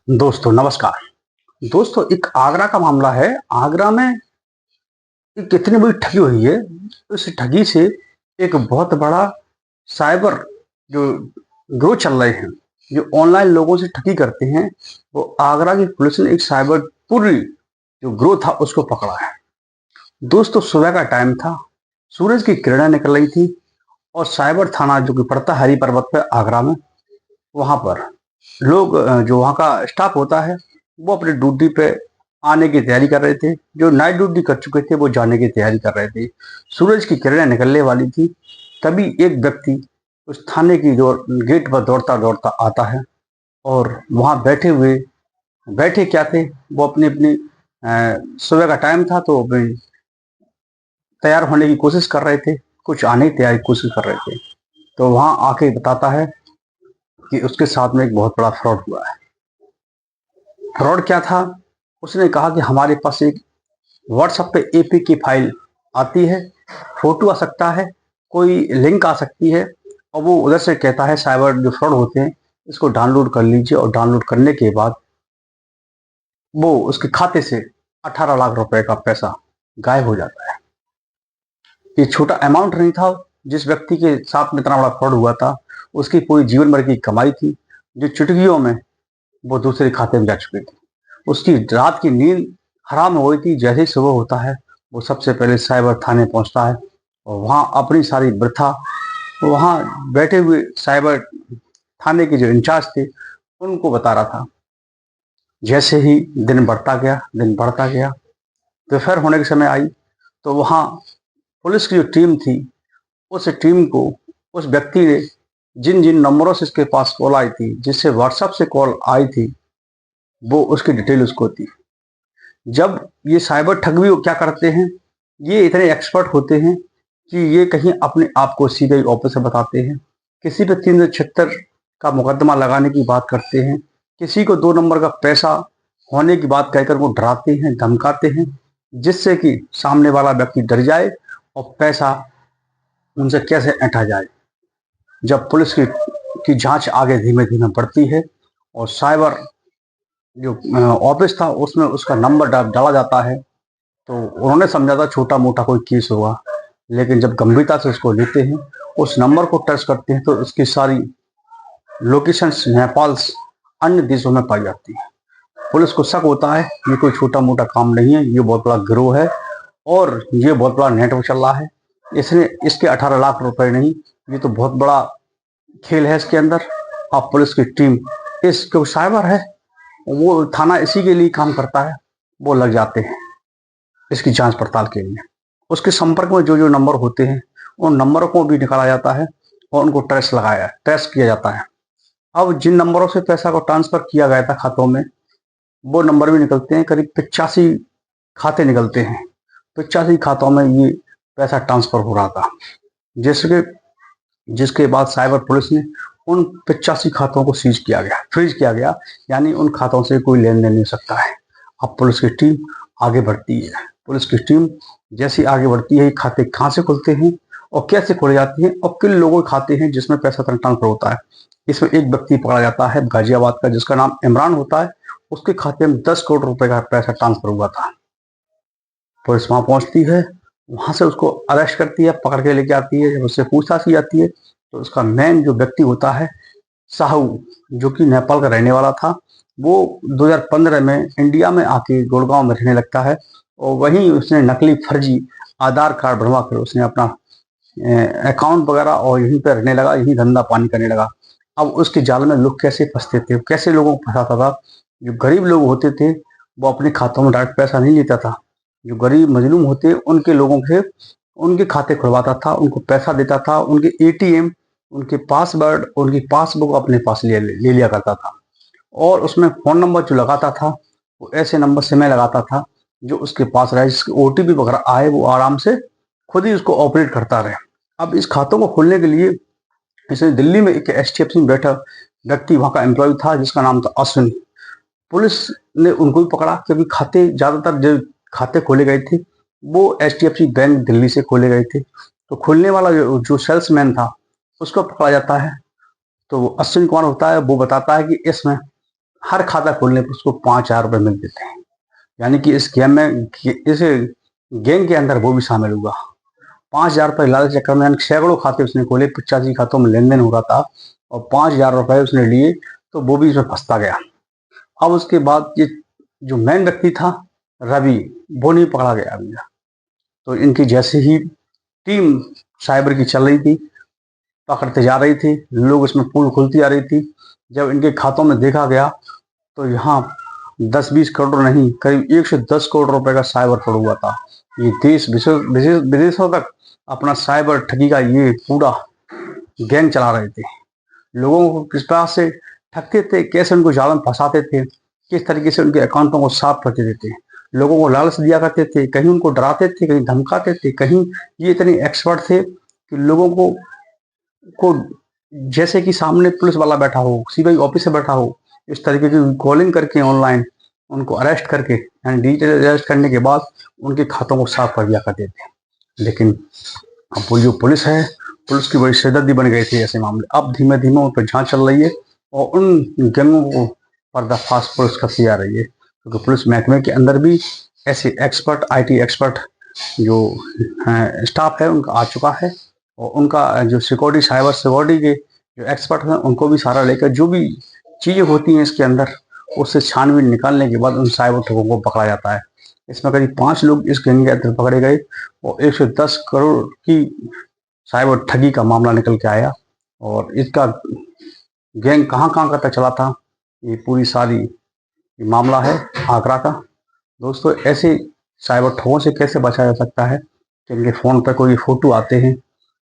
दोस्तों नमस्कार। दोस्तों एक आगरा का मामला है। आगरा में एक कितनी बड़ी ठगी हुई है। उस ठगी से एक बहुत बड़ा साइबर जो ग्रोह चल रहे हैं, जो ऑनलाइन लोगों से ठगी करते हैं, वो आगरा की पुलिस ने एक साइबर पूरी जो ग्रोह था उसको पकड़ा है। दोस्तों सुबह का टाइम था, सूरज की किरणें निकल रही थी और साइबर थाना जो कि पड़ता है हरी पर्वत पे आगरा में, वहां पर लोग जो वहाँ का स्टाफ होता है वो अपने ड्यूटी पे आने की तैयारी कर रहे थे। जो नाइट ड्यूटी कर चुके थे वो जाने की तैयारी कर रहे थे। सूरज की किरणें निकलने वाली थी, तभी एक व्यक्ति उस थाने की जो गेट पर दौड़ता दौड़ता आता है और वहाँ बैठे क्या थे, वो अपनी अपनी सुबह का टाइम था तो अपनी तैयार होने की कोशिश कर रहे थे, कुछ आने की तैयारी कोशिश कर रहे थे। तो वहाँ आके बताता है कि उसके साथ में एक बहुत बड़ा फ्रॉड हुआ है। फ्रॉड क्या था? उसने कहा कि हमारे पास एक व्हाट्सएप पे एपी की फाइल आती है, फोटो आ सकता है, कोई लिंक आ सकती है और वो उधर से कहता है साइबर जो फ्रॉड होते हैं इसको डाउनलोड कर लीजिए, और डाउनलोड करने के बाद वो उसके खाते से 18 लाख रुपए का पैसा गायब हो जाता है। ये छोटा अमाउंट नहीं था। जिस व्यक्ति के साथ में इतना बड़ा फ्रॉड हुआ था उसकी पूरी जीवन भर की कमाई थी, जो चुटकियों में वो दूसरे खाते में जा चुकी थी। उसकी रात की नींद हराम हो गई थी। जैसे ही सुबह होता है वो सबसे पहले साइबर थाने पहुंचता है और वहाँ अपनी सारी वृथा वहाँ बैठे हुए साइबर थाने के जो इंचार्ज थे उनको बता रहा था। जैसे ही दिन बढ़ता गया, दोपहर होने के समय आई तो वहाँ पुलिस की जो टीम थी, उस टीम को उस व्यक्ति ने जिन जिन नंबरों से इसके पास कॉल आई थी, जिससे व्हाट्सएप से कॉल आई थी, वो उसकी डिटेल उसको दी। जब ये साइबर ठग भी क्या करते हैं, ये इतने एक्सपर्ट होते हैं कि ये कहीं अपने आप को सीबीआई ऑफिसर बताते हैं, किसी पे 376 का मुकदमा लगाने की बात करते हैं, किसी को 2 नंबर का पैसा होने की बात कहकर वो डराते हैं, धमकाते हैं, जिससे कि सामने वाला व्यक्ति डर जाए और पैसा उनसे कैसे ऐंठा जाए। जब पुलिस की जांच आगे धीमे धीमे बढ़ती है और साइबर जो ऑफिस था उसमें उसका नंबर डाला जाता है, तो उन्होंने समझा था छोटा मोटा कोई केस होगा, लेकिन जब गंभीरता से उसको लेते हैं, उस नंबर को टच करते हैं, तो उसकी सारी लोकेशंस नेपाल अन्य देशों में पाई जाती है। पुलिस को शक होता है ये कोई छोटा मोटा काम नहीं है, ये बहुत बड़ा गिरोह है और ये बहुत बड़ा नेटवर्क चल रहा है। इसने इसके 18 लाख रुपए नहीं, ये तो बहुत बड़ा खेल है इसके अंदर। अब पुलिस की टीम इस क्योंकि साइबर है, वो थाना इसी के लिए काम करता है, वो लग जाते हैं इसकी जांच पड़ताल के लिए। उसके संपर्क में जो जो नंबर होते हैं उन नंबरों को भी निकाला जाता है और उनको ट्रेस किया जाता है। अब जिन नंबरों से पैसा को ट्रांसफर किया गया था खातों में, वो नंबर भी निकलते हैं। करीब 85 खाते निकलते हैं। 85 खातों में ये पैसा ट्रांसफर हो रहा था, जिसके जिसके बाद साइबर पुलिस ने उन 85 खातों को फ्रीज किया गया, यानी उन खातों से कोई लेन देन नहीं हो सकता है। अब पुलिस की टीम आगे बढ़ती है। पुलिस की टीम जैसे आगे बढ़ती है, खाते कहाँ से खुलते हैं और कैसे खोले जाते हैं और किन लोगों के खाते हैं जिसमें पैसा ट्रांसफर होता है। इसमें एक व्यक्ति पकड़ा जाता है गाजियाबाद का, जिसका नाम इमरान होता है। उसके खाते में 10 करोड़ रुपए का पैसा ट्रांसफर हुआ था। पुलिस वहां पहुंचती है, वहां से उसको अरेस्ट करती है, पकड़ के लेके आती है। जब उससे पूछताछ की जाती है तो उसका मेन जो व्यक्ति होता है साहू, जो कि नेपाल का रहने वाला था, वो 2015 में इंडिया में आके गुड़गांव में रहने लगता है और वहीं उसने नकली फर्जी आधार कार्ड बनवा कर उसने अपना अकाउंट वगैरह और यहीं पर रहने लगा, यहीं धंधा पानी करने लगा। अब उसके जाल में लोग कैसे फंसते थे, कैसे लोगों को फंसाता था। जो गरीब लोग होते थे वो अपने खातों में डायरेक्ट पैसा नहीं लेता था। जो गरीब मजलूम होते उनके लोगों के उनके खाते खुलवाता था, उनको पैसा देता था, उनके एटीएम, उनके पासवर्ड, उनकी पासबुक अपने पास ले लिया करता था। और उसमें फोन नंबर जो लगाता था वो ऐसे नंबर से मैं लगाता था जो उसके पास रहे, जिसके ओटीपी वगैरह आए वो आराम से खुद ही उसको ऑपरेट करता रहे। अब इस खातों को खोलने के लिए इसने दिल्ली में एक एचडीएफसी में बैठा व्यक्ति वहां का एम्प्लॉय था जिसका नाम था अश्विनी। पुलिस ने उनको भी पकड़ा क्योंकि खाते ज्यादातर जो खाते खोले गए थे वो एचडीएफसी बैंक दिल्ली से खोले गए थे। तो खोलने वाला जो सेल्समैन था उसको पकड़ा जाता है। तो वो अश्विनी कुमार होता है, वो बताता है कि इसमें हर खाता खोलने पर उसको 5,000 रुपये मिलते थे। यानी कि इस गेम में इस गैंग के अंदर वो भी शामिल हुआ। 5,000 रुपये लालच चक्कर में सैकड़ों खाते उसने खोले, 85 खातों में लेन देन हो रहा था और 5,000 रुपये उसने लिए, तो वो भी इसमें फंसता गया। अब उसके बाद ये जो मेन व्यक्ति था रवि, वो नहीं पकड़ा गया अभी। तो इनकी जैसे ही टीम साइबर की चल रही थी, पकड़ते जा रही थी, लोग उसमें पुल खुलती आ रही थी। जब इनके खातों में देखा गया तो यहाँ 10-20 करोड़ नहीं, करीब 110 करोड़ रुपए का साइबर फ्रॉड हुआ था। ये देश विदेशों तक अपना साइबर ठगी का ये पूरा गैंग चला रहे थे। लोगों को किस तरह से ठगते थे, कैसे उनको जाल में फंसाते थे, किस तरीके से उनके अकाउंटों को साफ कर देते थे, लोगों को लालच दिया करते थे, कहीं उनको डराते थे, कहीं धमकाते थे, कहीं ये इतने एक्सपर्ट थे कि लोगों को जैसे कि सामने पुलिस वाला बैठा हो, सीबीआई ऑफिसर बैठा हो, इस तरीके की कॉलिंग करके ऑनलाइन उनको अरेस्ट करके, यानी डिजिटल अरेस्ट करने के बाद उनके खातों को साफ कर दिया करते थे। लेकिन अब वो जो पुलिस है, पुलिस की बड़ी सिरदर्दी बन गई थी ऐसे मामले। अब धीमे धीमे उन पर जांच चल रही है और उन गैंगों को पर्दाफाश पुलिस करती जा रही है, क्योंकि पुलिस महकमे के अंदर भी ऐसे एक्सपर्ट, IT एक्सपर्ट जो स्टाफ है उनका आ चुका है और उनका जो सिक्योरिटी, साइबर सिक्योरिटी के जो एक्सपर्ट हैं उनको भी सारा लेकर जो भी चीज़ें होती हैं इसके अंदर, उससे छानबीन निकालने के बाद उन साइबर ठगों को पकड़ा जाता है। इसमें करीब 5 लोग इस गैंग के अंदर पकड़े गए और 110 करोड़ की साइबर ठगी का मामला निकल के आया। और इसका गैंग कहाँ कहाँ का तक चला था, ये पूरी सारी मामला है आगरा का। दोस्तों, ऐसे साइबर ठगों से कैसे बचा जा सकता है कि इनके फ़ोन पर कोई फ़ोटो आते हैं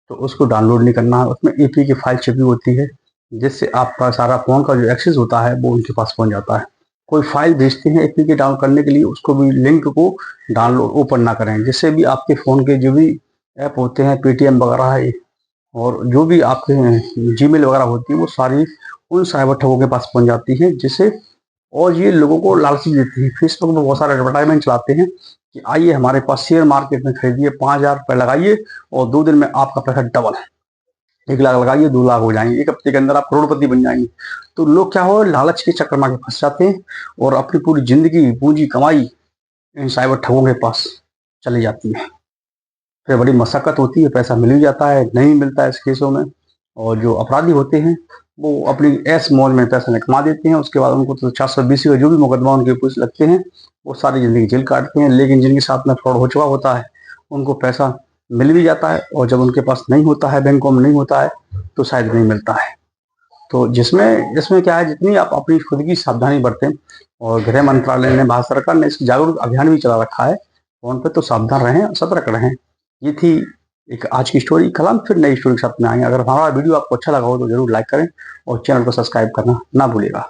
तो उसको डाउनलोड नहीं करना है, उसमें APK फाइल छिपी होती है जिससे आपका सारा फ़ोन का जो एक्सेस होता है वो उनके पास पहुंच जाता है। कोई फाइल भेजते हैं APK डाउनलोड करने के लिए, उसको भी लिंक को डाउनलोड ओपन ना करें, जिससे भी आपके फ़ोन के जो भी ऐप होते हैं, पेटीएम वगैरह है और जो भी आपके जीमेल वगैरह होती है, वो सारी उन साइबर ठगों के पास पहुंच जाती है, जिससे और ये लोगों को लालच देती है। फेसबुक में बहुत सारे एडवर्टाइजमेंट चलाते हैं कि आइए हमारे पास शेयर मार्केट में खरीदिए, 5,000 रुपये लगाइए और 2 दिन में आपका पैसा डबल है। 1 लाख लगाइए, 2 लाख हो जाएंगे, 1 हफ्ते के अंदर आप करोड़पति बन जाएंगे। तो लोग क्या हो, लालच के चक्कर में आके फंस जाते हैं और अपनी पूरी जिंदगी, पूंजी, कमाई इन साइबर ठगों के पास चली जाती है। फिर बड़ी मशक्कत होती है, पैसा मिल ही जाता है, नहीं मिलता है इस केसों में। और जो अपराधी होते हैं वो अपनी ऐश मौज में पैसा निकमा देते हैं, उसके बाद उनको तो 420 का जो भी मुकदमा उनके ऊपर लगते हैं वो सारी ज़िंदगी जेल काटते हैं। लेकिन जिनके साथ में फ्रॉड हो चुका होता है उनको पैसा मिल भी जाता है और जब उनके पास नहीं होता है, बैंकों में नहीं होता है, तो शायद नहीं मिलता है। तो जिसमें इसमें क्या है, जितनी आप अपनी खुद की सावधानी बरतें, और गृह मंत्रालय ने, भारत सरकार ने इस जागरूक अभियान भी चला रखा है फोन पे, तो सावधान रहें, सतर्क रहें। ये थी एक आज की स्टोरी। कल हम फिर नई स्टोरी के साथ में आएंगे। अगर हमारा वीडियो आपको अच्छा लगा हो तो जरूर लाइक करें और चैनल को सब्सक्राइब करना ना भूलिएगा।